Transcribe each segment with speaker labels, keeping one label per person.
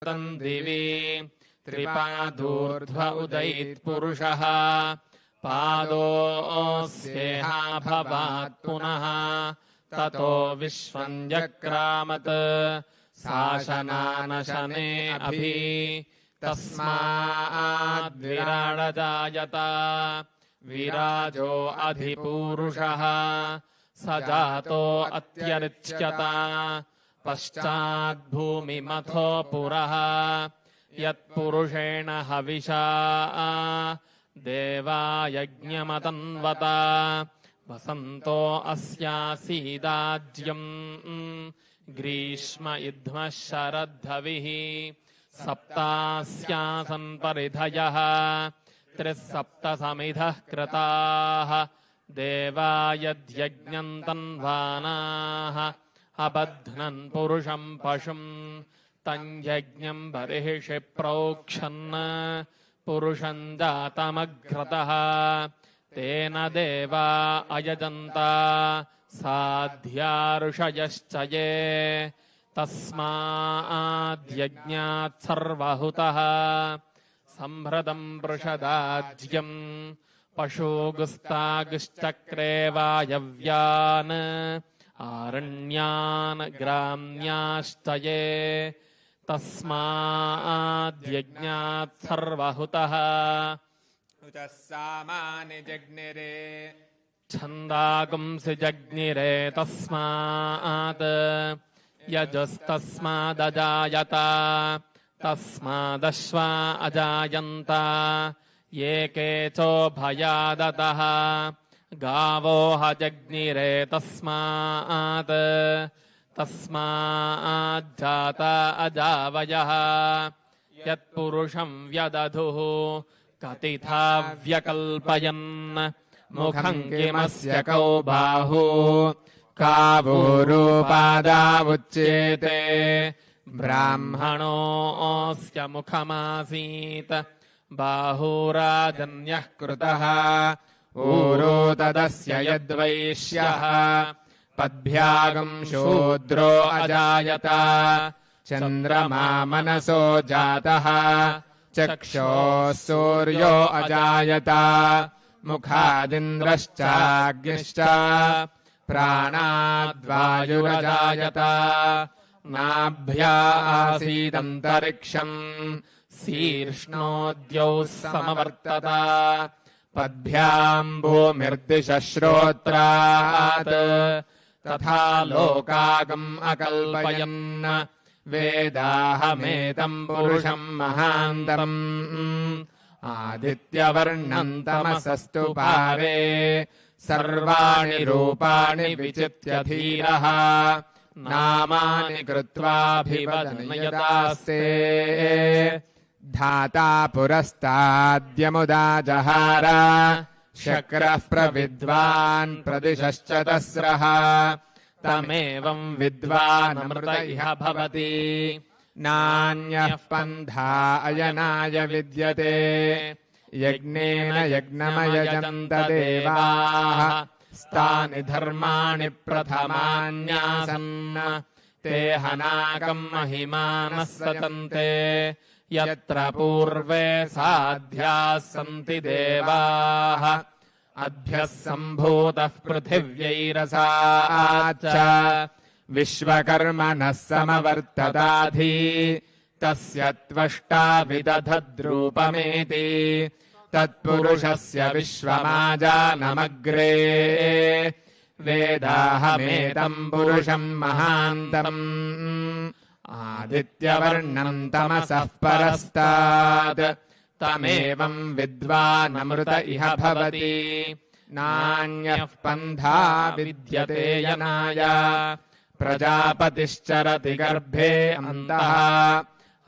Speaker 1: तम् दिवि त्रिपादूर्ध्व उदैत्पुरुषः पादोऽस्येहाभवात् पुनः ततो विश्वम् जक्रामत् शासनानशने अभि तस्माद्विराडजायत विराजो अधिपूरुषः स जातो अत्यरिच्यत पश्चाद्भूमिमथो पुरः यत्पुरुषेण हविषा देवायज्ञमतन्वत वसन्तो अस्यासीदाज्यम् ग्रीष्म इद्मः शरद्धविः सप्तास्यासन् परिधयः 3 समिधः कृताः देवायद्यज्ञम् तन्वानाः अबध्नन् पुरुषम् पशुम् तम् यज्ञम् बर्हिषि प्रोक्षन् पुरुषम् जातमग्रतः तेन देवा अयजन्त साध्या ऋषयश्च ये तस्माद्यज्ञात् सर्वहुतः सम्भृतम् पृषदाज्यम् पशुगुस्तागुश्चक्रे वायव्यान् आरण्यान् ग्राम्याश्च ये तस्माद्यज्ञात् सर्वहुतः
Speaker 2: उतः सामानि जग्निरे
Speaker 1: छन्दागुंसि जग्निरे तस्मात् यजुस्तस्मादजायत तस्मादश्वा अजायन्त ये केचोभयादतः गावो हजग्निरे तस्मात् तस्माज्जाता अजावयः यत्पुरुषम् व्यदधुः कथिता व्यकल्पयन् मुखम् किमस्य कौ बाहु कावूरूपादावुच्येते ब्राह्मणोऽस्य मुखमासीत् बाहुराजन्यः कृतः ऊरो तदस्य यद्वैश्यः पद्भ्यागम् शूद्रो अजायत चन्द्रमा मनसो जातः चक्षोः सूर्यो अजायत मुखादिन्द्रश्चाग्निश्च प्राणाद्वायुरजायत नाभ्या आसीदन्तरिक्षम् शीर्ष्णोद्यौ समवर्तत पद्भ्याम् भूमिर्दिशः श्रोत्रात् तथा लोकागम् अकल्पयन् वेदाहमेतम् पुरुषम् महान्तम् आदित्यवर्णम् तमसस्तु पारे सर्वाणि रूपाणि विचित्य धीरः नामानि कृत्वाभिवदनयदास्ते धाता पुरस्ताद्यमुदा जहार शक्रः प्रविद्वान् प्रदिशश्च तस्रः तमेवम् विद्वानमृत इह भवति नान्यः पन्था अयनाय विद्यते यज्ञेन यज्ञमयजन्त देवाः स्तानि धर्माणि प्रथमान्यासन् ते हनाकम् महिमानः सतन्ते यत्र पूर्वे साध्याः सन्ति देवाः अद्भ्यः सम्भूतः पृथिव्यैरसाच्च विश्वकर्मणः समवर्तताधि तस्य त्वष्टा विदधद्रूपमेति तत्पुरुषस्य विश्वमाजानमग्रे वेदाहमेतम् पुरुषम् महान्तम् आदित्यवर्णम् तमसः परस्तात् तमेवम् विद्वानमृत इह भवति नान्यः पन्था विद्यते यनाय प्रजापतिश्चरति गर्भे अन्तः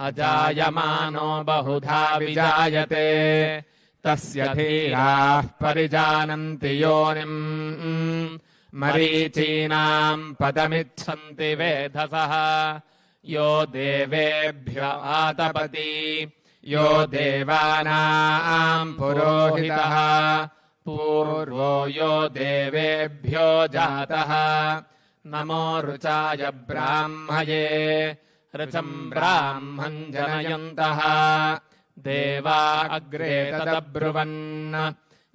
Speaker 1: अजायमानो बहुधा विजायते तस्य धीराः परिजानन्ति योनिम् मरीचीनाम् पदमिच्छन्ति वेधसः यो देवेभ्य आतपति यो देवानाम् पुरोहितः पूर्वो यो देवेभ्यो जातः नमो ऋचाय ब्राह्मये ऋचं ब्राह्मम् जनयन्तः देवा अग्रे तदब्रुवन्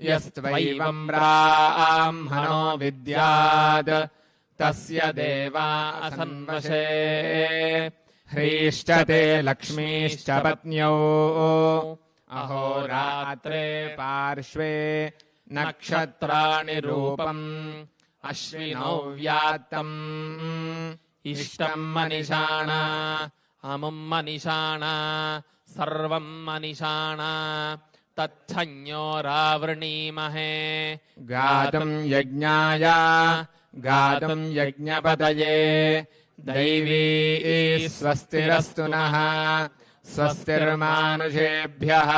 Speaker 1: यस्त्वैवम् ब्राह्मणो विद्यात् तस्य देवा असन्वशे ह्रीश्च ते लक्ष्मीश्च पत्न्यौ अहोरात्रे पार्श्वे नक्षत्राणि रूपम् अश्विनौ व्यात्तम् इष्टम् मनिषाणा अमुम् मनिषाणा सर्वम् मनिषाणा तच्छन्योरावृणीमहे गातुम् यज्ञाय गातुम् यज्ञपतये दैवी स्वस्तिरस्तु नः स्वस्तिर्मानुषेभ्यः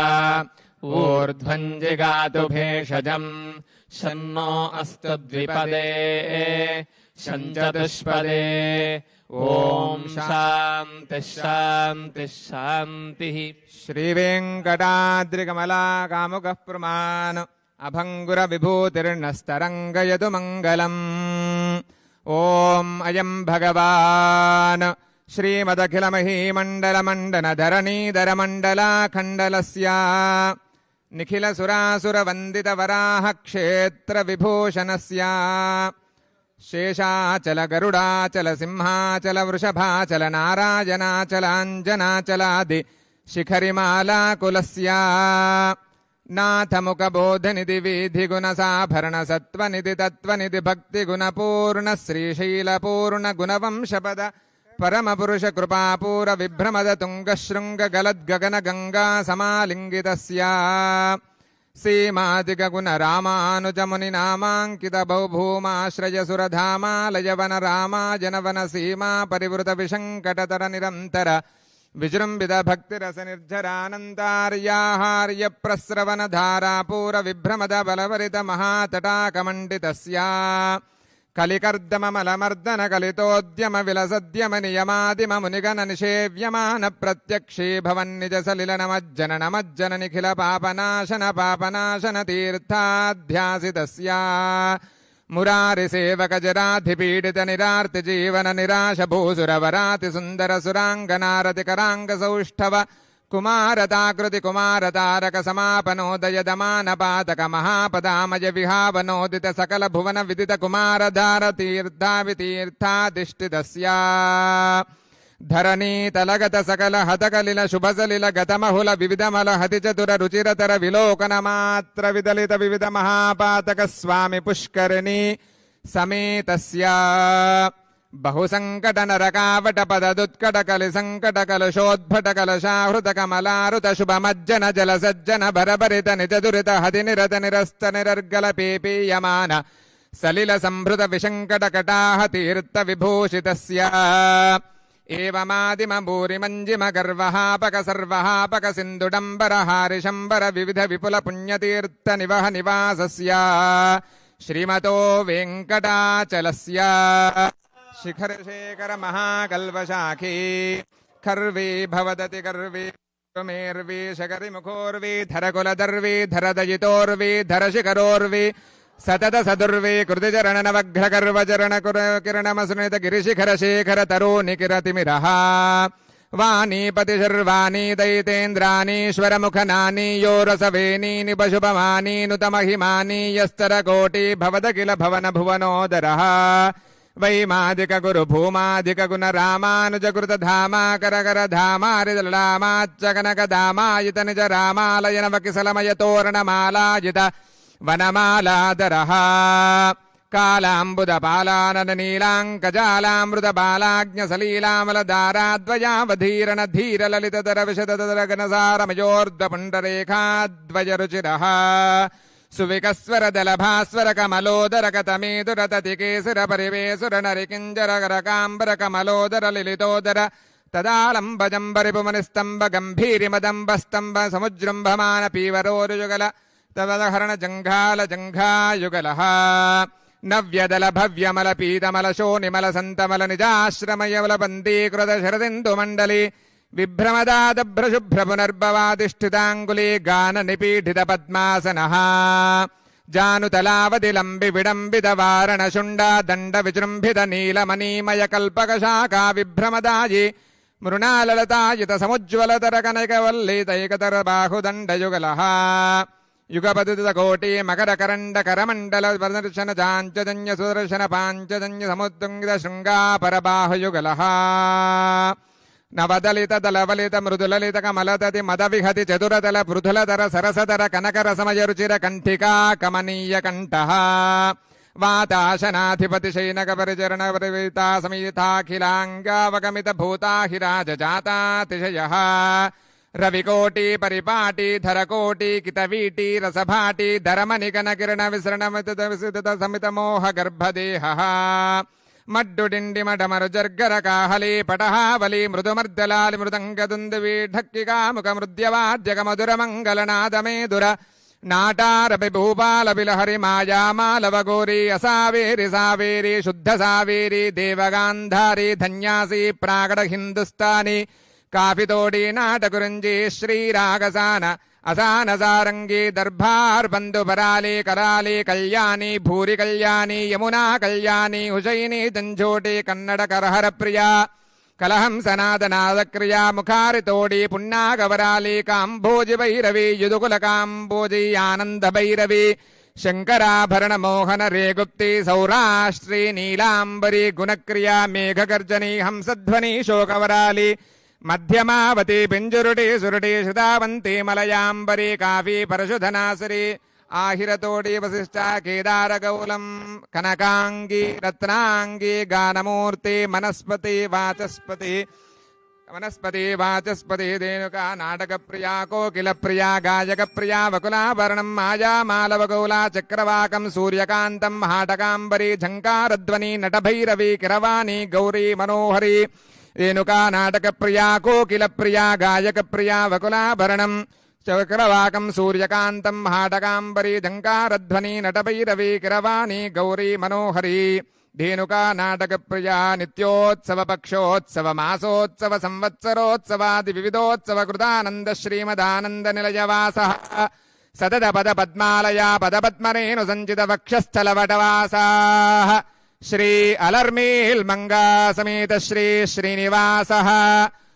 Speaker 1: ऊर्ध्वम् जिगातु भेषजम् शन्नो अस्तु द्विपदे शञ्चतुष्पदे ॐ शान्तिः शान्तिः शान्तिः।
Speaker 2: श्रीवेङ्कटाद्रिकमला कामुकः पुमान् अभङ्गुरविभूतिर्नस्तरङ्गयतु मङ्गलम्। ॐ अयम् भगवान् श्रीमदखिलमहीमण्डलमण्डनधरणीधरमण्डलाखण्डलस्य निखिलसुरासुरवन्दितवराह क्षेत्रविभूषणस्य शेषाचल गरुडाचल सिंहाचल वृषभाचल नारायणाचलाञ्जनाचलादि शिखरिमालाकुलस्य नाथमुखबोधनिधि वीधिगुणसाभरणसत्त्वनिधि तत्त्वनिधि भक्तिगुणपूर्ण श्रीशैलपूर्णगुणवंशपद परमपुरुषकृपापूर विभ्रमद तुङ्गशृङ्गगलद्गगनगङ्गा समालिङ्गितस्य सीमादिगगुणरामानुजमुनिनामाङ्कित भौभूमाश्रयसुरधामालयवन रामाजनवन सीमा परिवृत विशङ्कटतर निरन्तर विजृम्भित भक्तिरसनिर्झरानन्दार्याहार्य प्रस्रवण धारापूर विभ्रमद बलवरित महातटाकमण्डितस्य कलिकर्दममलमर्दन कलितोद्यम विलसद्यम नियमादिम मुनिगण निषेव्यमान प्रत्यक्षी भवन्निज सलिल नमज्जन नमज्जन निखिल पापनाशन पापनाशन तीर्थाध्यासितस्य मुरारि सेवक जराधिपीडित निरार्ति जीवन निराश भूसुरवराति सुन्दर सुरांगनारति करांग सौष्ठव कुमारताकृति कुमारतारक समापनोदय दमान पातक महापदामय विहावनोदित सकल भुवन विदित कुमारधार तीर्थावितीर्थाधिष्ठितस्य धरणी तलगत सकल हतकलिल शुभसलिल गतमहुल विविधमल हति चतुर रुचिरतर विलोकन मात्र विदलित विविध महापातक स्वामी पुष्करिणी समेतस्य बहुसंकट नरकावट पददुत्कट कलि संकट कलशोद्भट कलशाहृत कमलारुत शुभमज्जन जल सज्जन भरभरित निज दुरित हति निरत निरस्त निरर्गल पेपीयमान सलिल संभृत विशंकट कटाह तीर्थ विभूषितस्य एवमादिम भूरि मंजिम गर्वहापक सर्वहापक सिंधुडंबर हारिशंबर विविध विपुल पुण्यतीर्थ निवह निवासस्य श्रीमतो वेंकटाचलस्य शिखर शेखर महाकल्पशाखी खर्वी भवदति कर्वी मेर्वी शकरि मुखोर्वी धरकुल दर्वी धरदयितोर्वी धरशिखरोर्वी सतत सदुर्वी कृतिचरण नवग्र कर्वचरण किरणमसुनित गिरिशिखर शेखर तरो निकिरतिमिरः वाणीपति शर्वाणी दैतेन्द्रानीश्वर मुखनानी योरसवेनी निपशुभमानी नुतमहिमानी यस्तर कोटि भवद किल भवन भुवनोदरः वैमादिक गुरु भूमादिक गुण रामानुज कृत धामा करकर धामारिदलामाच्च कनक धामायित निज रामालयन वकिसलमय तोरणमालायित वनमालादरः कालाम्बुद पालानन नीलाङ्कजालामृत बालाज्ञ सलीलामल दाराद्वयावधीरण धीर ललित दर विशद दर गणसारमयोर्ध्व पुण्डरेखाद्वय रुचिरः सुविकस्वर दलभास्वर कमलोदर कतमेदुर ततिकेसुर परिवेसुर नरिकिञ्जर करकाम्बर कमलोदर लिलितोदर तदालम्बजम्बरिपुमनिस्तम्भ गम्भीरिमदम्बस्तम्भ समुजृम्भमान पीवरोरुजुगल तवदहरण जङ्घाल जङ्घायुगलः नव्यदल भव्यमल पीतमल शोनिमल सन्तमल निजाश्रमयमल पन्दीकृत शरदिन्दुमण्डली विभ्रमदादभ्रशुभ्र पुनर्भवाधिष्ठिताङ्गुली गान निपीठित पद्मासनः जानुतलावति लम्बि विडम्बित वारण शुण्डा दण्ड विजृम्भित नीलमणिमय कल्पकशाखा विभ्रमदायि మృణాలలతాయుత సముజ్వలతర కనకవల్లితైకతర బాహుదండయుగలః యుగపదుత కోటి మకర కరండ కరమండల ప్రదర్శన చాంచజన్య సుదర్శన పాంచజన్య సముద్దంగిత శృంగాపర బాహుయుగలః నవదలిత దళవలిత మృదులలిత కమలతతి మద విహతి చతురతల పృథులధర సరసధర కనకర సమయరుచిర కంఠికా కమనీయ కంఠః వాతాశనాధిపతి శైనక పరిచరణ పరివితా సమీతాఖిలాంగావగమిత భూతాహిరాజాతాతిశయః రవికోటి పరిపాటి ధరకోటి కితవీటి రసభాటి ధరమణికన కిరణ విసరణ విసిత సమిత మోహ గర్భదేహః మడ్డుడిండి మడమరుజర్గర కాహలి పటహావలి మృదుమర్దలాలి మృదంగదుందువి ఢక్కికా ముఖ మృద్యవాద్యక మధుర మంగళనాదమేదుర నాటారపి భూపాల బిలహరి మాయామాలవగోరి అసావేరి సావేరి శుద్ధ సావేరి దేవగాంధారి ధన్యాసి ప్రాగడ హిందుస్థాని కాఫితోడి నాటకురంజి శ్రీరాగసాన అసాన సారంగి దర్భార్ బంధు పరాలి కరాలి కళ్యాణి భూరి కళ్యాణి యమునా కళ్యాణి హుషైని దంజోటి కన్నడ కరహర ప్రియా కలహంసనాదనాద క్రియా ముఖారితోడి పుణ్యాగవరాలి కాంభోజి భైరవి యుదుకుల కాంభోజి ఆనంద భైరవి శంకరాభరణ మోహన రేగుప్తి సౌరాష్ట్రీ నీలాంబరి గుణక్రియా మేఘగర్జని హంసధ్వని శోకవరాలి మధ్యమావతి పింజురుడి సురుడి శృతావంతి మలయాంబరి కాఫీ పరశుధనాసరి ఆహిరతోడి వశిష్ట కేదార గౌలం కనకాంగి రత్నాంగి గానమూర్తి మనస్పతి వాచస్పతి ధేనుక నాటక ప్రియా కోకిల ప్రియా గాయక ప్రియా వకులాభరణం మాయామాలవగౌలా చక్రవాకం సూర్యకాంతం హాటకాంబరి ఝంకారధ్వని నటభైరవి కిరవాణి గౌరీ మనోహరి రేణుకా నాటక ప్రియా కోకిల ప్రియా గాయక ప్రియా వకులాభరణం చక్రవాకం సూర్యకాంతం హాటకాంబరి ఝంకారధ్వని నటభైరవి కిరవాణి గౌరీ మనోహరి ధేనుకా నాటక ప్రియా నిత్యోత్సవ పక్షోత్సవ మాసోత్సవ సంవత్సరోత్సవాది వివిధోత్సవ కృతానంద శ్రీమదానంద నిలయవాసః సతత పద పద్మాలయా పదపద్మరేణు సంచిత వక్షస్థల వటవాసాః శ్రీ అలర్మీల్ మంగా సమేత శ్రీ శ్రీనివాసః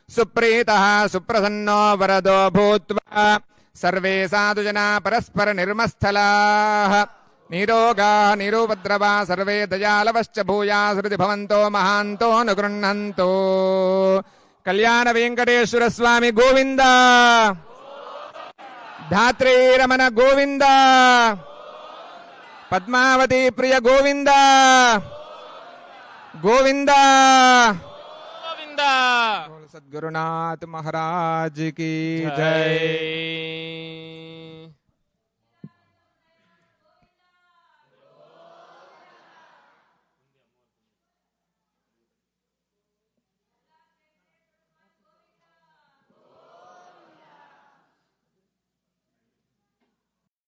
Speaker 2: సుప్రీతః సుప్రసన్నో వరదో భూత్వా సర్వే సాధుజనా పరస్పర నిర్మస్థలాః నిరోగా నిరుపద్రవా సర్వే దయాలవశ్చ భూయాసృతి భవంతో మహాంతో అనుగృహ్ణంతో కళ్యాణ వెంకటేశ్వర స్వామి గోవింద ధాత్రీ రమణ గోవింద పద్మావతి ప్రియ గోవింద గోవింద
Speaker 1: గోవింద
Speaker 2: సద్గురునాథ్ మహారాజ్ की
Speaker 1: జై